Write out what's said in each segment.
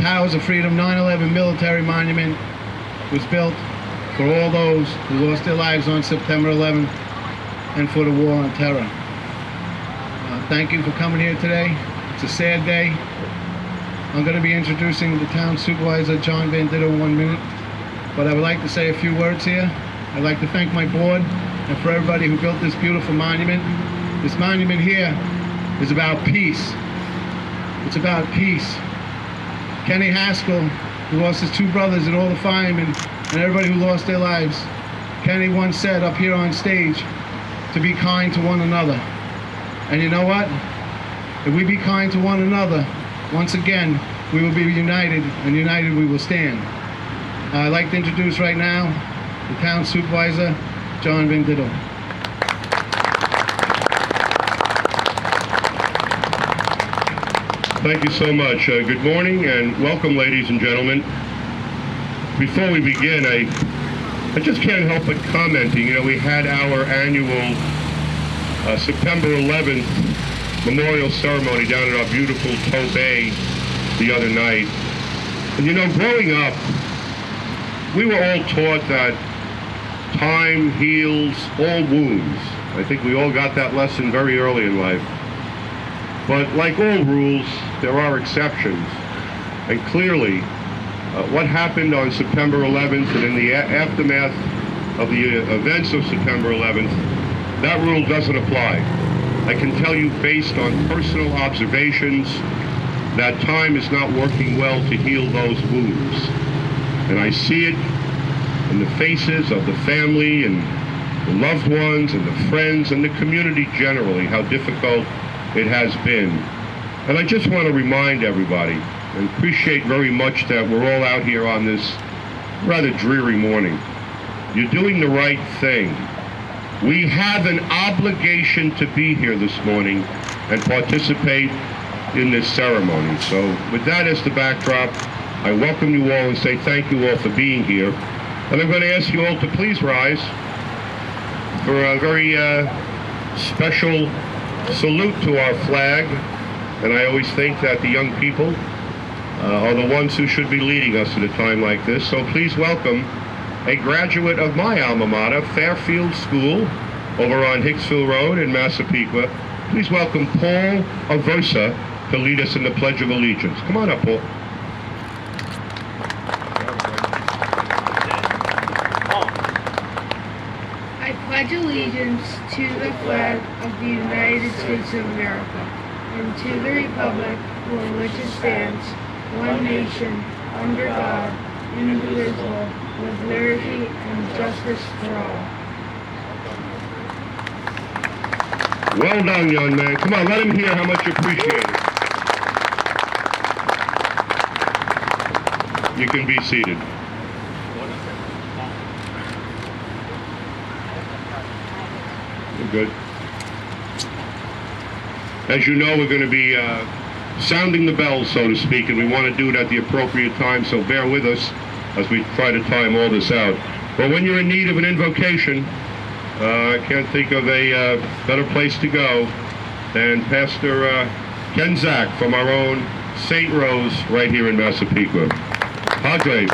Towers of Freedom 9/11 military monument was built for all those who lost their lives on September 11th and for the war on terror. Thank you for coming here today. It's a sad day. I'm going to be introducing the town supervisor, John Bandito, in 1 minute. But I would like to say a few words here. I'd like to thank my board and for everybody who built this beautiful monument. This monument here is about peace. It's about peace. Kenny Haskell, who lost his two brothers and all the firemen and everybody who lost their lives, Kenny once said up here on stage to be kind to one another. And you know what? If we be kind to one another, once again, we will be united, and united we will stand. I'd like to introduce right now the town supervisor, John Bandito. Thank you so much. Good morning and welcome, ladies and gentlemen. Before we begin, I just can't help but commenting. You know, we had our annual September 11th memorial ceremony down at our beautiful Tow Bay the other night. And you know, growing up, we were all taught that time heals all wounds. I think we all got that lesson very early in life. But like all rules, there are exceptions. And clearly, what happened on September 11th and in the aftermath of the events of September 11th, that rule doesn't apply. I can tell you based on personal observations that time is not working well to heal those wounds. And I see it in the faces of the family and the loved ones and the friends and the community generally, how difficult it has been. And I just want to remind everybody and appreciate very much that we're all out here on this rather dreary morning. You're doing the right thing. We have an obligation to be here this morning and participate in this ceremony. So with that as the backdrop, I welcome you all and say thank you all for being here. And I'm going to ask you all to please rise for a very special salute to our flag. And I always think that the young people are the ones who should be leading us at a time like this. So please welcome a graduate of my alma mater, Fairfield School, over on Hicksville Road in Massapequa. Please welcome Paul Aversa to lead us in the Pledge of Allegiance. Come on up, Paul. I pledge allegiance to the flag of the United States of America and to the republic for which it stands, one nation, under God, indivisible, with liberty and justice for all. Well done, young man. Come on, let him hear how much you appreciate it. You can be seated. You're good. As you know, we're going to be sounding the bell, so to speak, and we want to do it at the appropriate time, so bear with us as we try to time all this out. But when you're in need of an invocation, I can't think of a better place to go than Pastor Ken Zach from our own St. Rose right here in Massapequa. Padre.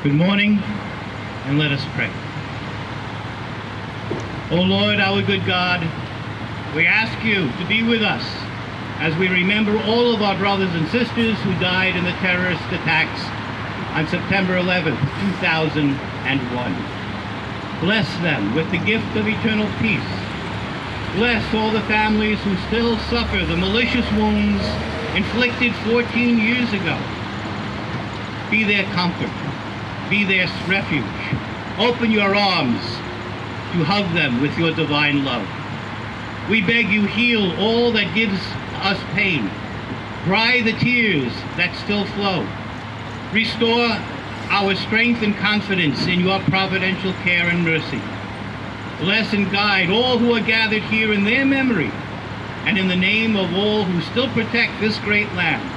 Good morning, and let us pray. O Lord, our good God, we ask you to be with us as we remember all of our brothers and sisters who died in the terrorist attacks on September 11th, 2001. Bless them with the gift of eternal peace. Bless all the families who still suffer the malicious wounds inflicted 14 years ago. Be their comfort. Be their refuge. Open your arms to hug them with your divine love. We beg you, heal all that gives us pain. Dry the tears that still flow. Restore our strength and confidence in your providential care and mercy. Bless and guide all who are gathered here in their memory and in the name of all who still protect this great land.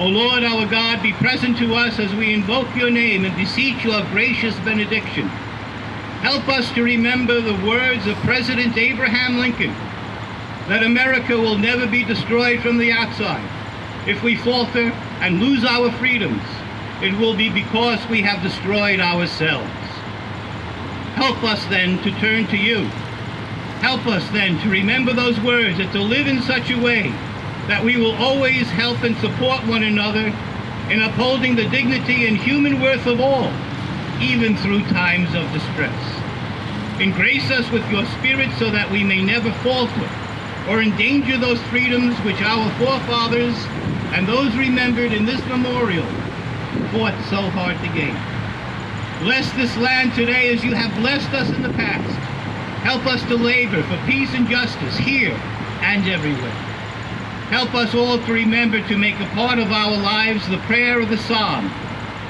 O Lord our God, be present to us as we invoke your name and beseech your gracious benediction. Help us to remember the words of President Abraham Lincoln, that America will never be destroyed from the outside. If we falter and lose our freedoms, it will be because we have destroyed ourselves. Help us then to turn to you. Help us then to remember those words and to live in such a way that we will always help and support one another in upholding the dignity and human worth of all, even through times of distress. Embrace us with your Spirit so that we may never falter or endanger those freedoms which our forefathers and those remembered in this memorial fought so hard to gain. Bless this land today as you have blessed us in the past. Help us to labor for peace and justice here and everywhere. Help us all to remember to make a part of our lives the prayer of the Psalm.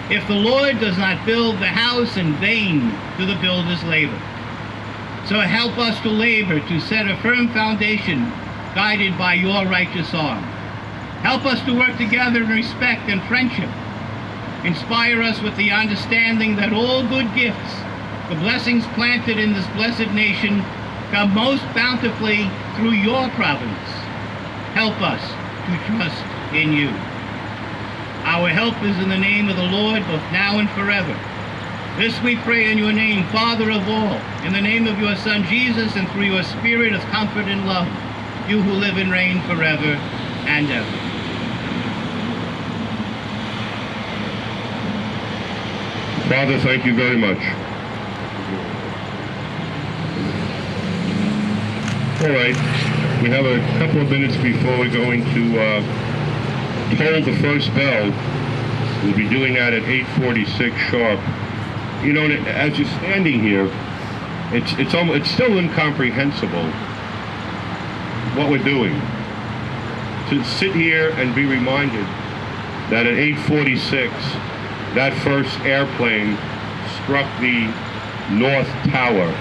If the Lord does not build the house, in vain do the builders labor. So help us to labor to set a firm foundation guided by your righteous arm. Help us to work together in respect and friendship. Inspire us with the understanding that all good gifts, the blessings planted in this blessed nation, come most bountifully through your providence. Help us to trust in you. Our help is in the name of the Lord, both now and forever. This we pray in your name, Father of all, in the name of your Son Jesus, and through your Spirit of comfort and love, you who live and reign forever and ever. Father, thank you very much. All right, we have a couple of minutes before we're going to toll the first bell. We'll be doing that at 8:46 sharp. You know, as you're standing here, it's still incomprehensible what we're doing. To sit here and be reminded that at 8:46, that first airplane struck the North Tower.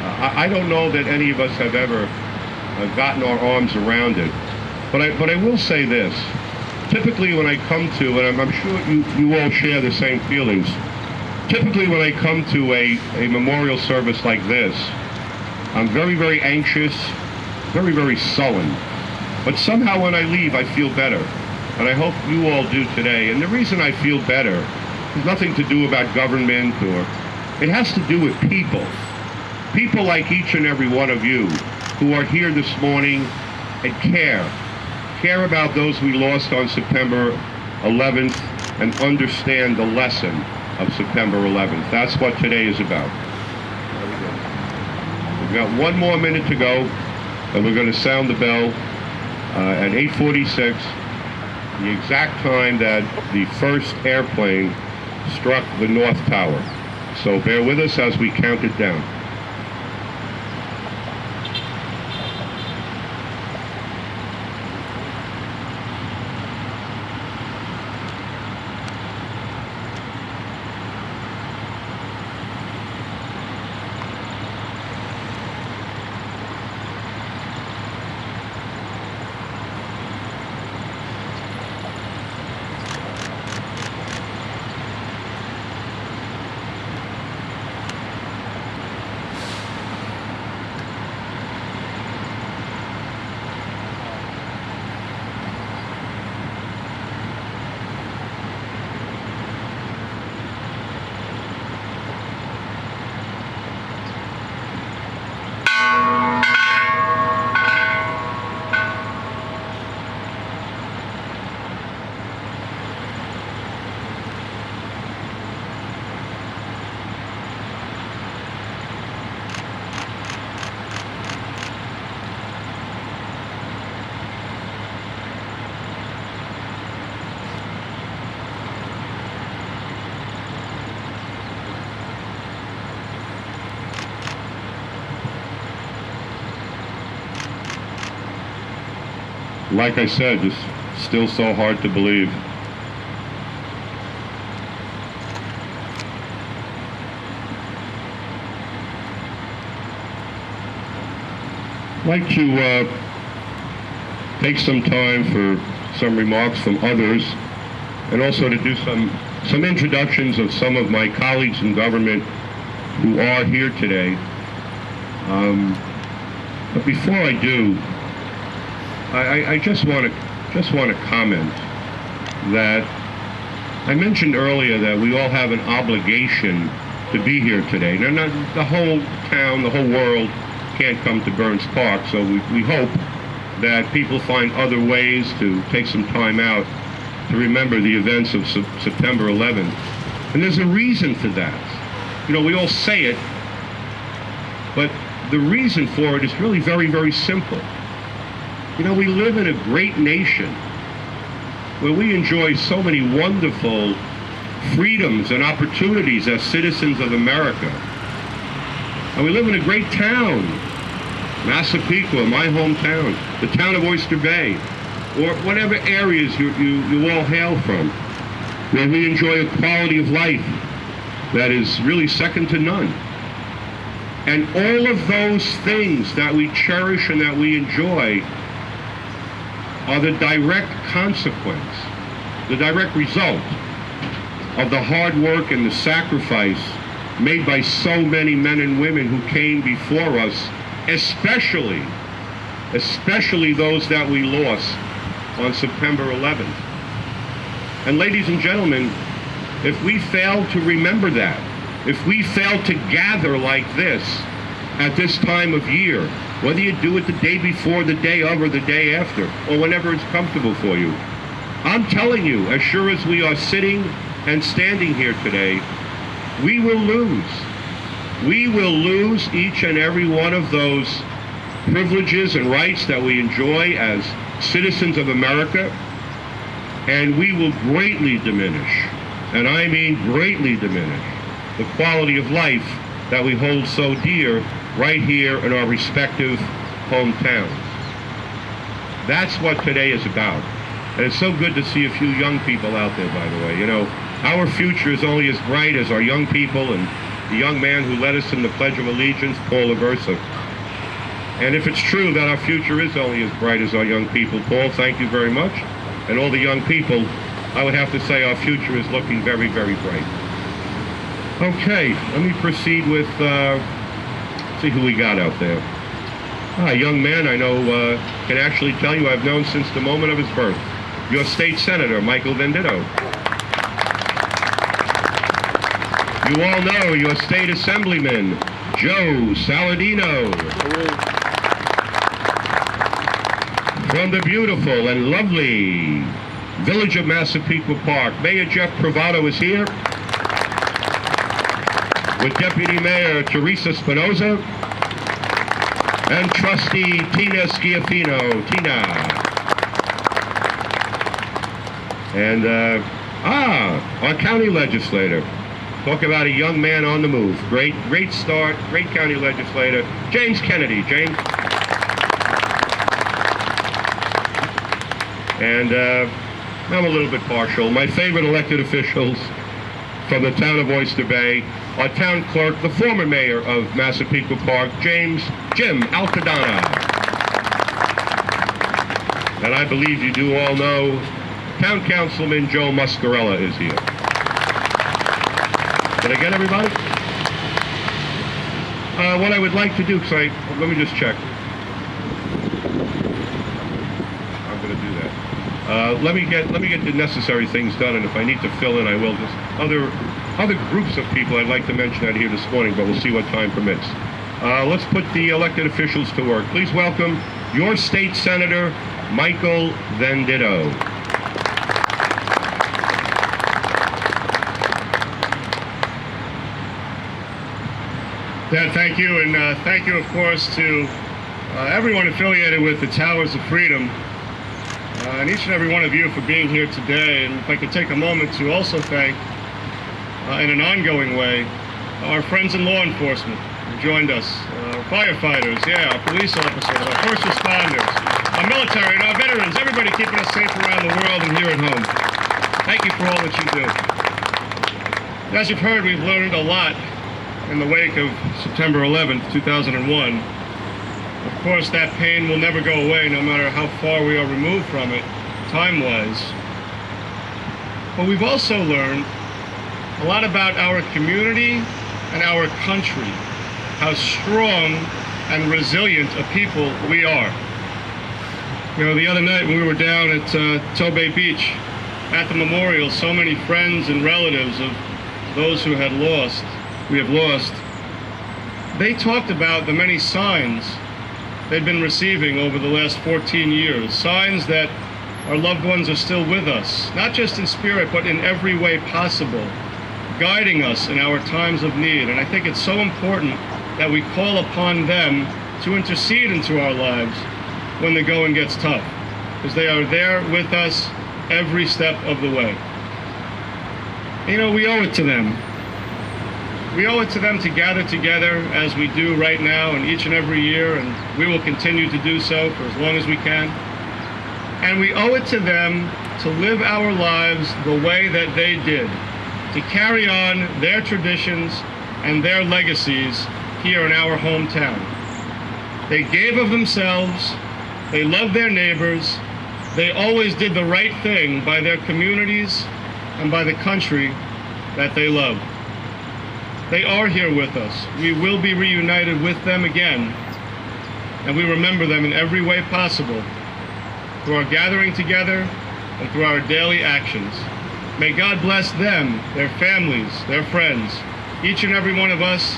I don't know that any of us have ever gotten our arms around it, but I will say this. Typically when I come to, and I'm sure you all share the same feelings, typically when I come to a memorial service like this, I'm very, very anxious, very, very sullen. But somehow when I leave, I feel better. And I hope you all do today. And the reason I feel better has nothing to do about government, or it has to do with people. People like each and every one of you who are here this morning and care about those we lost on September 11th and understand the lesson of September 11th. That's what today is about. We've got one more minute to go, and we're going to sound the bell at 8:46, the exact time that the first airplane struck the North Tower. So bear with us as we count it down. Like I said, it's still so hard to believe. I'd like to take some time for some remarks from others and also to do some introductions of some of my colleagues in government who are here today. But before I do, I just want to comment that I mentioned earlier that we all have an obligation to be here today. Now, not the whole town, the whole world can't come to Burns Park, so we hope that people find other ways to take some time out to remember the events of September 11th. And there's a reason for that. You know, we all say it, but the reason for it is really very, very simple. You know, we live in a great nation where we enjoy so many wonderful freedoms and opportunities as citizens of America. And we live in a great town, Massapequa, my hometown, the town of Oyster Bay, or whatever areas you all hail from, where we enjoy a quality of life that is really second to none. And all of those things that we cherish and that we enjoy are the direct consequence, the direct result of the hard work and the sacrifice made by so many men and women who came before us, especially those that we lost on September 11th. And ladies and gentlemen, if we fail to remember that, if we fail to gather like this at this time of year, whether you do it the day before, the day of, or the day after, or whenever it's comfortable for you, I'm telling you, as sure as we are sitting and standing here today, we will lose. We will lose each and every one of those privileges and rights that we enjoy as citizens of America, and we will greatly diminish, and I mean greatly diminish, the quality of life that we hold so dear right here in our respective hometowns. That's what today is about. And it's so good to see a few young people out there, by the way. You know, our future is only as bright as our young people and the young man who led us in the Pledge of Allegiance, Paul Aversa. And if it's true that our future is only as bright as our young people, Paul, thank you very much. And all the young people, I would have to say our future is looking very, very bright. Okay, let me proceed with, see who we got out there. A young man I know can actually tell you I've known since the moment of his birth. Your state senator, Michael Venditto. You all know your state assemblyman, Joe Saladino. From the beautiful and lovely village of Massapequa Park, Mayor Jeff Provato is here, with Deputy Mayor Teresa Spinoza and Trustee Tina Schiaffino. Tina. And, our county legislator. Talk about a young man on the move. Great start, great county legislator, James Kennedy. James. And I'm a little bit partial. My favorite elected officials from the town of Oyster Bay, our town clerk, the former mayor of Massapequa Park, Jim Altadonna. And I believe you do all know Town Councilman Joe Muscarella is here. Did I get everybody? What I would like to do, let me just check. I'm going to do that. Let me get the necessary things done, and if I need to fill in, I will. Just other groups of people I'd like to mention out here this morning, but we'll see what time permits. Let's put the elected officials to work. Please welcome your state senator, Michael Venditto. Dad, thank you, and thank you, of course, to everyone affiliated with the Towers of Freedom, and each and every one of you for being here today. And if I could take a moment to also thank, in an ongoing way, our friends in law enforcement who joined us, our firefighters, our police officers, our first responders, our military, and our veterans, everybody keeping us safe around the world and here at home. Thank you for all that you do. As you've heard, we've learned a lot in the wake of September 11th, 2001. Of course, that pain will never go away, no matter how far we are removed from it, time-wise. But we've also learned a lot about our community and our country, how strong and resilient a people we are. You know, the other night when we were down at Tobay Beach at the memorial, so many friends and relatives of those who we have lost, they talked about the many signs they'd been receiving over the last 14 years, signs that our loved ones are still with us, not just in spirit, but in every way possible, guiding us in our times of need. And I think it's so important that we call upon them to intercede into our lives when the going gets tough, because they are there with us every step of the way. You know, we owe it to them. We owe it to them to gather together as we do right now and each and every year, and we will continue to do so for as long as we can. And we owe it to them to live our lives the way that they did, to carry on their traditions and their legacies here in our hometown. They gave of themselves, they loved their neighbors, they always did the right thing by their communities and by the country that they loved. They are here with us. We will be reunited with them again, and we remember them in every way possible through our gathering together and through our daily actions. May God bless them, their families, their friends, each and every one of us,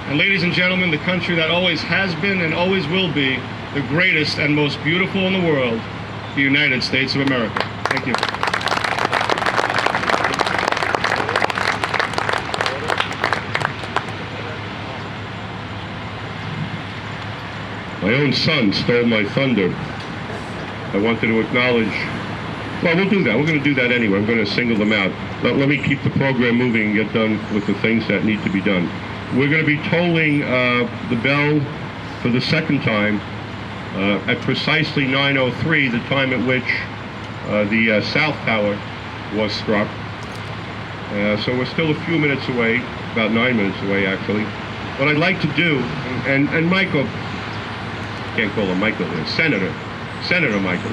and ladies and gentlemen, the country that always has been and always will be the greatest and most beautiful in the world, the United States of America. Thank you. My own son stole my thunder. I wanted to acknowledge, well, we'll do that. We're going to do that anyway. I'm going to single them out. But let me keep the program moving and get done with the things that need to be done. We're going to be tolling the bell for the second time at precisely 9:03, the time at which the South Tower was struck. So we're still a few minutes away, about 9 minutes away actually. What I'd like to do, and Michael, can't call him Michael here, Senator Michael,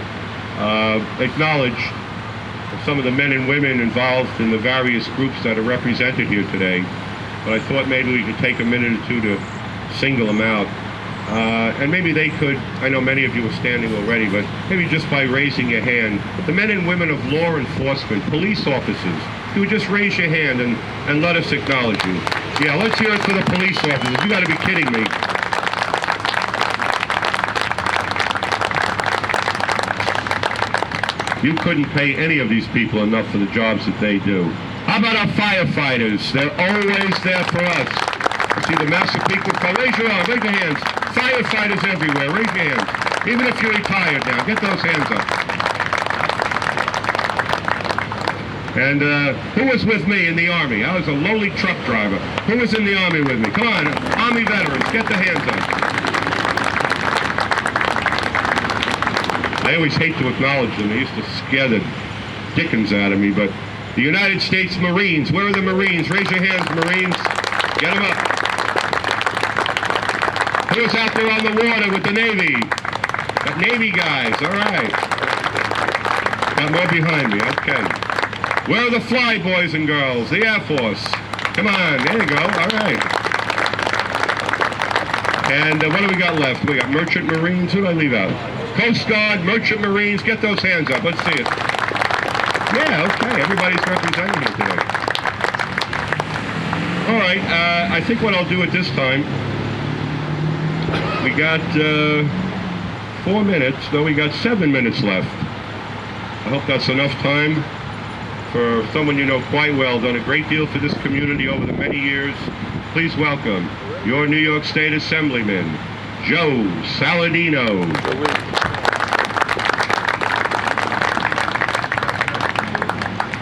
acknowledge some of the men and women involved in the various groups that are represented here today. But I thought maybe we could take a minute or two to single them out. And maybe they could, I know many of you are standing already, but maybe just by raising your hand, the men and women of law enforcement, police officers, you would just raise your hand and let us acknowledge you. Yeah, let's hear it for the police officers. You gotta be kidding me. You couldn't pay any of these people enough for the jobs that they do. How about our firefighters? They're always there for us. I see the Massapequa, raise your arm, raise your hands. Firefighters everywhere, raise your hands. Even if you're retired now, get those hands up. And who was with me in the Army? I was a lowly truck driver. Who was in the Army with me? Come on, Army veterans, get the hands up. I always hate to acknowledge them. They used to scare the dickens out of me, but the United States Marines, where are the Marines? Raise your hands, Marines. Get them up. Who's out there on the water with the Navy? Got Navy guys, all right. Got more behind me, okay. Where are the fly boys and girls? The Air Force. Come on, there you go, all right. And what do we got left? We got Merchant Marines. Who did I leave out? Coast Guard, Merchant Marines. Get those hands up. Let's see it. Yeah, okay. Everybody's represented here today. All right. I think what I'll do at this time, we got 4 minutes. No, we got 7 minutes left. I hope that's enough time for someone you know quite well, done a great deal for this community over the many years. Please welcome your New York State Assemblyman, Joe Saladino.